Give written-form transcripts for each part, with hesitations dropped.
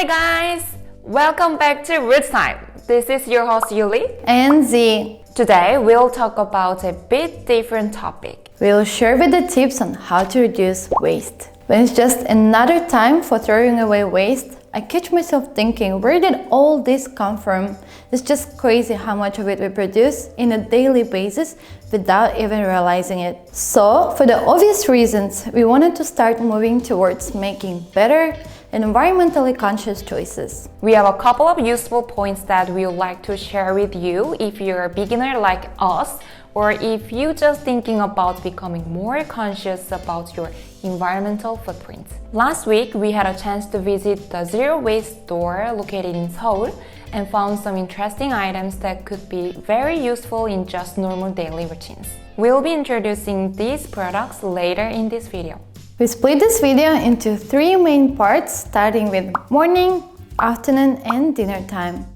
Hi guys! Welcome back to Roots Time. This is your host Yuli and Z. Today we'll talk about a bit different topic. We'll share with the tips on how to reduce waste. When it's just another time for throwing away waste, I catch myself thinking, where did all this come from? It's just crazy how much of it we produce in a daily basis without even realizing it. So, for the obvious reasons, we wanted to start moving towards making better and environmentally conscious choices. We have a couple of useful points that we would like to share with you if you're a beginner like us, or if you're just thinking about becoming more conscious about your environmental footprint. Last week, we had a chance to visit the Zero Waste store located in Seoul and found some interesting items that could be very useful in just normal daily routines. We'll be introducing these products later in this video. We split this video into 3 main parts, starting with morning, afternoon, and dinner time.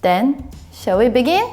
Then, shall we begin?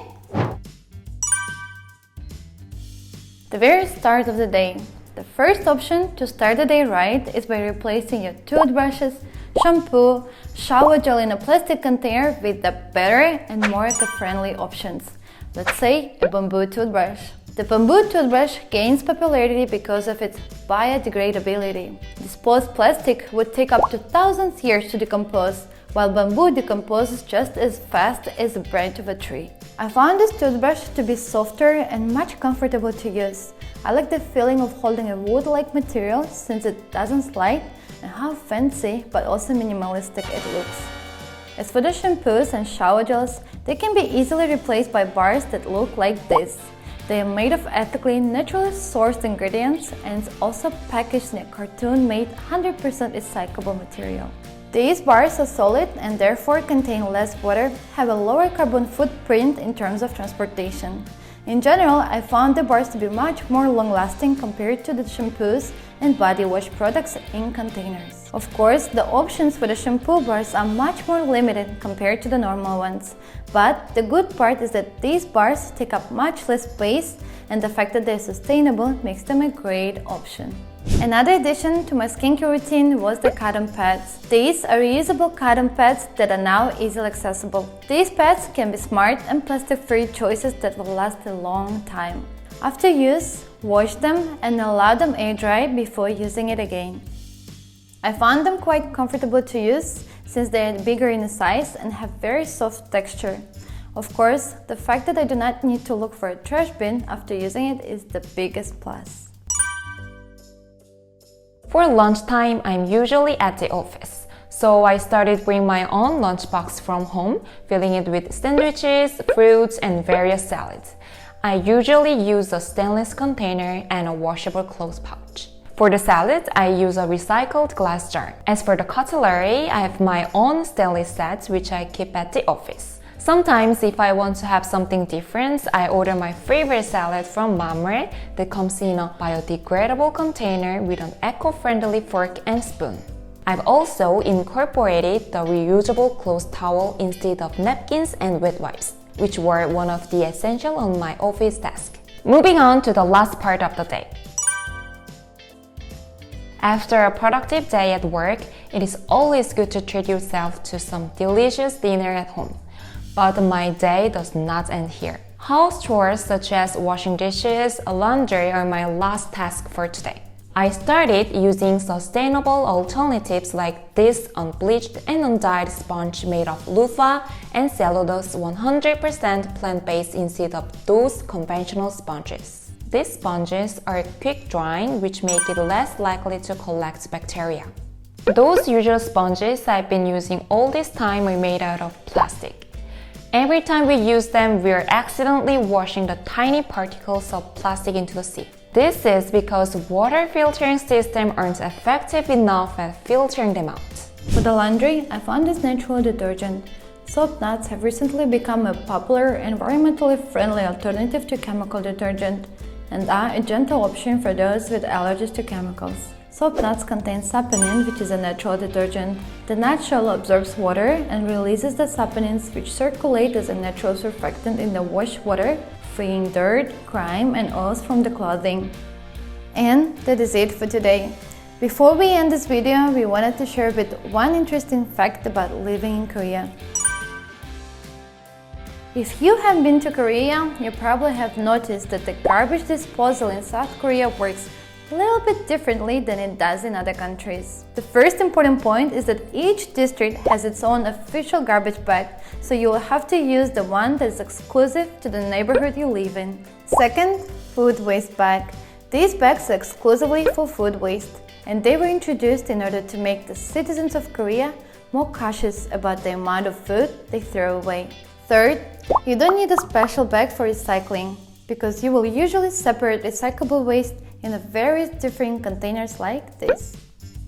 The very start of the day. The first option to start the day right is by replacing your toothbrushes, shampoo, shower gel in a plastic container with the better and more eco-friendly options. Let's say a bamboo toothbrush. The bamboo toothbrush gains popularity because of its biodegradability. Disposed plastic would take up to thousands of years to decompose, while bamboo decomposes just as fast as a branch of a tree. I found this toothbrush to be softer and much comfortable to use. I like the feeling of holding a wood-like material since it doesn't slide, and how fancy but also minimalistic it looks. As for the shampoos and shower gels, they can be easily replaced by bars that look like this. They are made of ethically, naturally sourced ingredients and it's also packaged in a cartoon-made 100% recyclable material. These bars are solid and therefore contain less water, have a lower carbon footprint in terms of transportation. In general, I found the bars to be much more long-lasting compared to the shampoos and body wash products in containers. Of course, the options for the shampoo bars are much more limited compared to the normal ones. But the good part is that these bars take up much less space, and the fact that they're sustainable makes them a great option. Another addition to my skincare routine was the cotton pads. These are reusable cotton pads that are now easily accessible. These pads can be smart and plastic-free choices that will last a long time. After use, wash them and allow them air dry before using it again. I found them quite comfortable to use since they are bigger in size and have very soft texture. Of course, the fact that I do not need to look for a trash bin after using it is the biggest plus. For lunchtime, I'm usually at the office, so I started bringing my own lunchbox from home, filling it with sandwiches, fruits, and various salads. I usually use a stainless container and a washable clothes pouch. For the salad, I use a recycled glass jar. As for the cutlery, I have my own stainless sets which I keep at the office. Sometimes, if I want to have something different, I order my favorite salad from Mamre that comes in a biodegradable container with an eco-friendly fork and spoon. I've also incorporated the reusable cloth towel instead of napkins and wet wipes, which were one of the essentials on my office desk. Moving on to the last part of the day. After a productive day at work, it is always good to treat yourself to some delicious dinner at home. But my day does not end here. House chores such as washing dishes, laundry are my last task for today. I started using sustainable alternatives like this unbleached and undyed sponge made of loofah and cellulose 100% plant-based instead of those conventional sponges. These sponges are quick drying, which make it less likely to collect bacteria. Those usual sponges I've been using all this time are made out of plastic. Every time we use them, we are accidentally washing the tiny particles of plastic into the sea. This is because water filtering system aren't effective enough at filtering them out. For the laundry, I found this natural detergent. Soap nuts have recently become a popular, environmentally friendly alternative to chemical detergent and are a gentle option for those with allergies to chemicals. Soap nuts contain saponin, which is a natural detergent. The nut shell absorbs water and releases the saponins, which circulate as a natural surfactant in the wash water, freeing dirt, grime, and oils from the clothing. And that is it for today. Before we end this video, we wanted to share with one interesting fact about living in Korea. If you have been to Korea, you probably have noticed that the garbage disposal in South Korea works a little bit differently than it does in other countries. The first important point is that each district has its own official garbage bag, so you will have to use the one that is exclusive to the neighborhood you live in. Second, food waste bag. These bags are exclusively for food waste, and they were introduced in order to make the citizens of Korea more cautious about the amount of food they throw away. Third, you don't need a special bag for recycling, because you will usually separate recyclable waste in various different containers like this.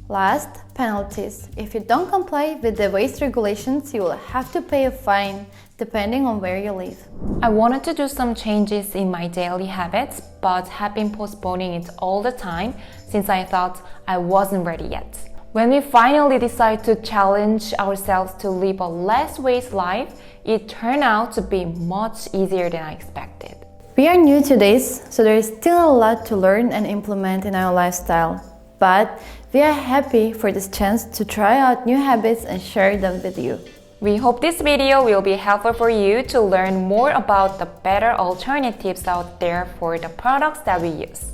Last, penalties. If you don't comply with the waste regulations, you will have to pay a fine depending on where you live. I wanted to do some changes in my daily habits, but have been postponing it all the time since I thought I wasn't ready yet. When we finally decided to challenge ourselves to live a less waste life, it turned out to be much easier than I expected. We are new to this, so there is still a lot to learn and implement in our lifestyle. But we are happy for this chance to try out new habits and share them with you. We hope this video will be helpful for you to learn more about the better alternatives out there for the products that we use.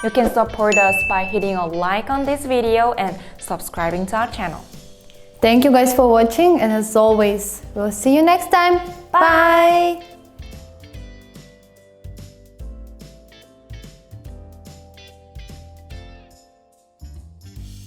You can support us by hitting a like on this video and subscribing to our channel. Thank you guys for watching, and as always, we'll see you next time. Bye!